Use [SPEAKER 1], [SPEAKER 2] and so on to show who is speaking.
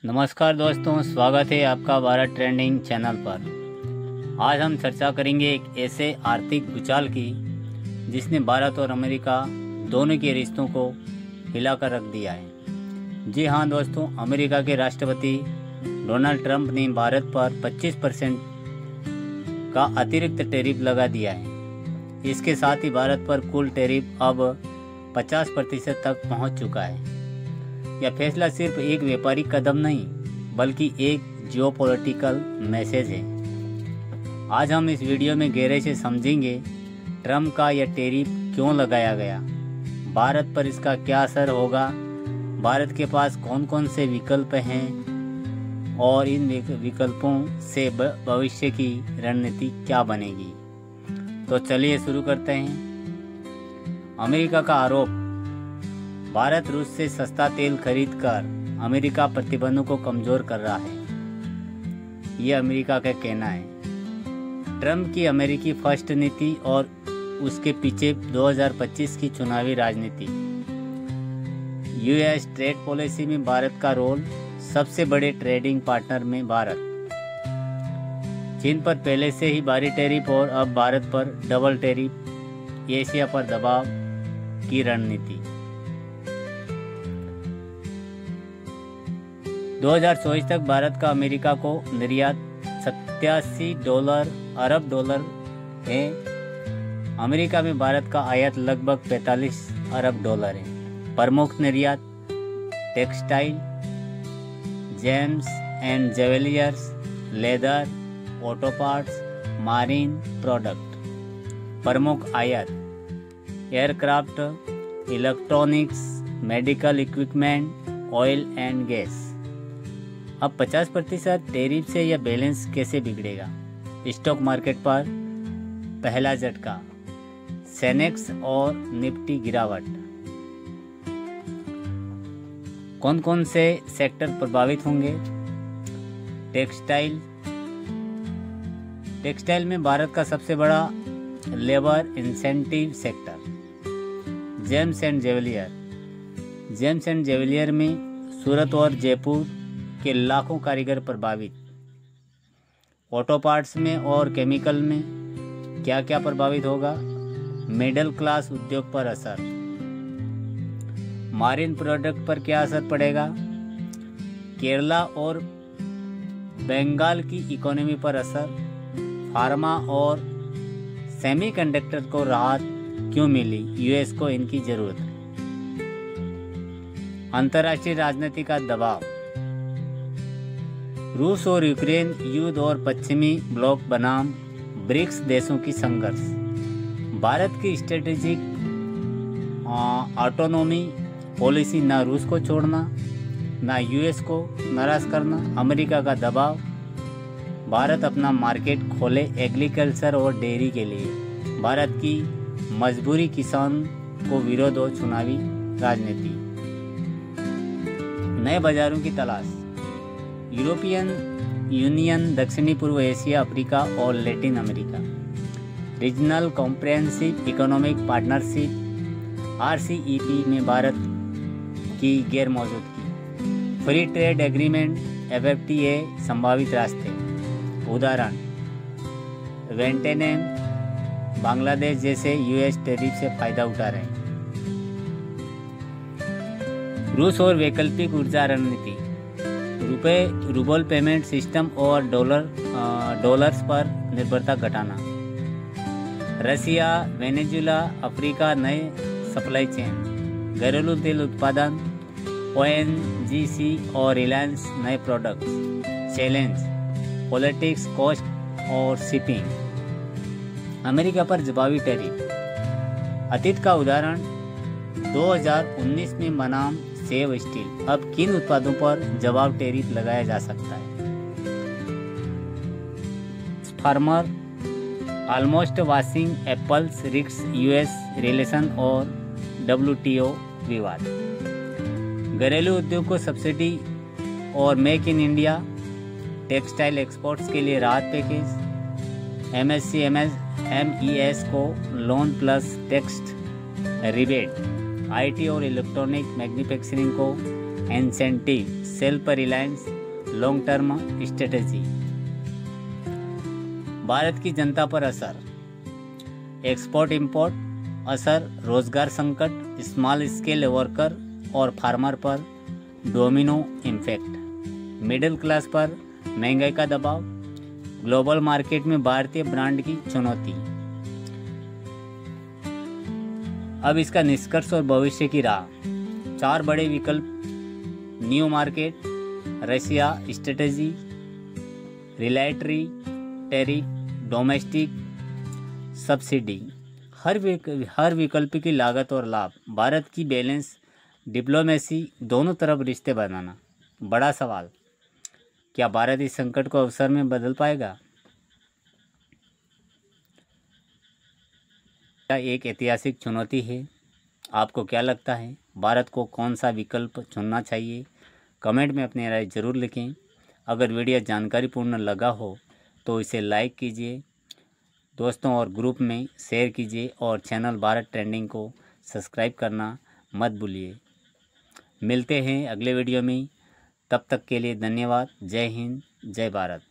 [SPEAKER 1] नमस्कार दोस्तों, स्वागत है आपका भारत ट्रेंडिंग चैनल पर। आज हम चर्चा करेंगे एक ऐसे आर्थिक भूचाल की जिसने भारत और अमेरिका दोनों के रिश्तों को हिलाकर रख दिया है। जी हाँ दोस्तों, अमेरिका के राष्ट्रपति डोनाल्ड ट्रंप ने भारत पर 25% का अतिरिक्त टैरिफ लगा दिया है। इसके साथ ही भारत पर कुल टैरिफ अब 50% तक पहुंच चुका है। यह फैसला सिर्फ एक व्यापारिक कदम नहीं बल्कि एक जियोपॉलिटिकल मैसेज है। आज हम इस वीडियो में गहराई से समझेंगे ट्रंप का यह टैरिफ क्यों लगाया गया, भारत पर इसका क्या असर होगा, भारत के पास कौन कौन से विकल्प हैं और इन विकल्पों से भविष्य की रणनीति क्या बनेगी। तो चलिए शुरू करते हैं। अमेरिका का आरोप, भारत रूस से सस्ता तेल खरीदकर अमेरिका प्रतिबंधों को कमजोर कर रहा है, ये अमेरिका का कहना है। ट्रंप की अमेरिकी फर्स्ट नीति और उसके पीछे 2025 की चुनावी राजनीति। यूएस ट्रेड पॉलिसी में भारत का रोल, सबसे बड़े ट्रेडिंग पार्टनर में भारत। चीन पर पहले से ही भारी टैरिफ और अब भारत पर डबल टैरिफ, एशिया पर दबाव की रणनीति। 2024 तक भारत का अमेरिका को निर्यात $87 अरब है। अमेरिका में भारत का आयात लगभग $45 अरब है। प्रमुख निर्यात textile, gems and jewellers, leather, auto parts, marine product. प्रमुख आयात aircraft, electronics, medical equipment, oil and gas. अब 50% टैरिफ से यह बैलेंस कैसे बिगड़ेगा। स्टॉक मार्केट पर पहला झटका, सेनेक्स और निफ्टी गिरावट। कौन कौन से सेक्टर प्रभावित होंगे। टेक्सटाइल में भारत का सबसे बड़ा labour incentive sector. James and jeweller में सूरत और जयपुर के लाखों कारीगर प्रभावित। ऑटो पार्ट्स में और केमिकल में क्या क्या प्रभावित होगा। मिडिल क्लास उद्योग पर असर। मारीन प्रोडक्ट पर क्या असर पड़ेगा। केरला और बंगाल की इकोनॉमी पर असर। फार्मा और सेमीकंडक्टर को राहत क्यों मिली, यूएस को इनकी जरूरत है। अंतर्राष्ट्रीय राजनीति का दबाव। रूस और यूक्रेन युद्ध और पश्चिमी ब्लॉक बनाम ब्रिक्स देशों की संघर्ष। भारत की स्ट्रेटेजिक ऑटोनॉमी पॉलिसी, ना रूस को छोड़ना ना यूएस को नाराज करना। अमेरिका का दबाव, भारत अपना मार्केट खोले एग्रीकल्चर और डेयरी के लिए। भारत की मजबूरी, किसान को विरोध और चुनावी राजनीति। नए बाजारों की तलाश। यूरोपियन यूनियन, दक्षिणी पूर्व एशिया, अफ्रीका और Latin America. Regional comprehensive economic partnership RCEP में भारत की गैर मौजूदगी। फ्री ट्रेड एग्रीमेंट FTA संभावित रास्ते। उदाहरण वियतनाम, बांग्लादेश जैसे यूएस टैरिफ से फायदा उठा रहे हैं। रूस और वैकल्पिक ऊर्जा रणनीति। रूबल पेमेंट सिस्टम और डॉलर्स पर निर्भरता घटाना। रसिया, वेनेजुला, अफ्रीका नए सप्लाई चेन। घरेलू तेल उत्पादन, ONGC और रिलायंस नए प्रोडक्ट्स। चैलेंज पॉलिटिक्स, कॉस्ट और शिपिंग। अमेरिका पर जवाबी टैरिफ। अतीत का उदाहरण 2019 में बनाम सेव स्टील। अब किन उत्पादों पर जवाब टैरिफ लगाया जा सकता है। फार्मर ऑलमोस्ट वाशिंग एप्पल्स रिक्स, यूएस रिलेशन और WTO विवाद। घरेलू उद्योग को सब्सिडी और make in India. Textile exports के लिए राहत पैकेज। MSC MES को loan plus tax rebate. IT और इलेक्ट्रॉनिक मैन्युफैक्चरिंग को incentive self reliance long term strategy. Bharat की जनता पर असर, एक्सपोर्ट इंपोर्ट असर, रोजगार संकट, स्मॉल स्केल वर्कर और फार्मर पर डोमिनो इम्पैक्ट, मिडिल क्लास पर महंगाई का दबाव, ग्लोबल मार्केट में भारतीय ब्रांड की चुनौती। अब इसका निष्कर्ष और भविष्य की राह। 4 बड़े विकल्प, new market, Russia strategy, retaliatory, tariff, domestic, subsidy. हर विकल्प की लागत और लाभ, भारत की बैलेंस, डिप्लोमेसी, दोनों तरफ रिश्ते बनाना। बड़ा सवाल, क्या भारत इस संकट को अवसर में बदल पाएगा? एक ऐतिहासिक चुनौती है। आपको क्या लगता है, भारत को कौन सा विकल्प चुनना चाहिए? कमेंट में अपनी राय जरूर लिखें। अगर वीडियो जानकारीपूर्ण लगा हो तो इसे लाइक कीजिए, दोस्तों और ग्रुप में शेयर कीजिए और चैनल भारत ट्रेंडिंग को सब्सक्राइब करना मत भूलिए। मिलते हैं अगले वीडियो में, तब तक के लिए धन्यवाद। जय हिंद, जय भारत।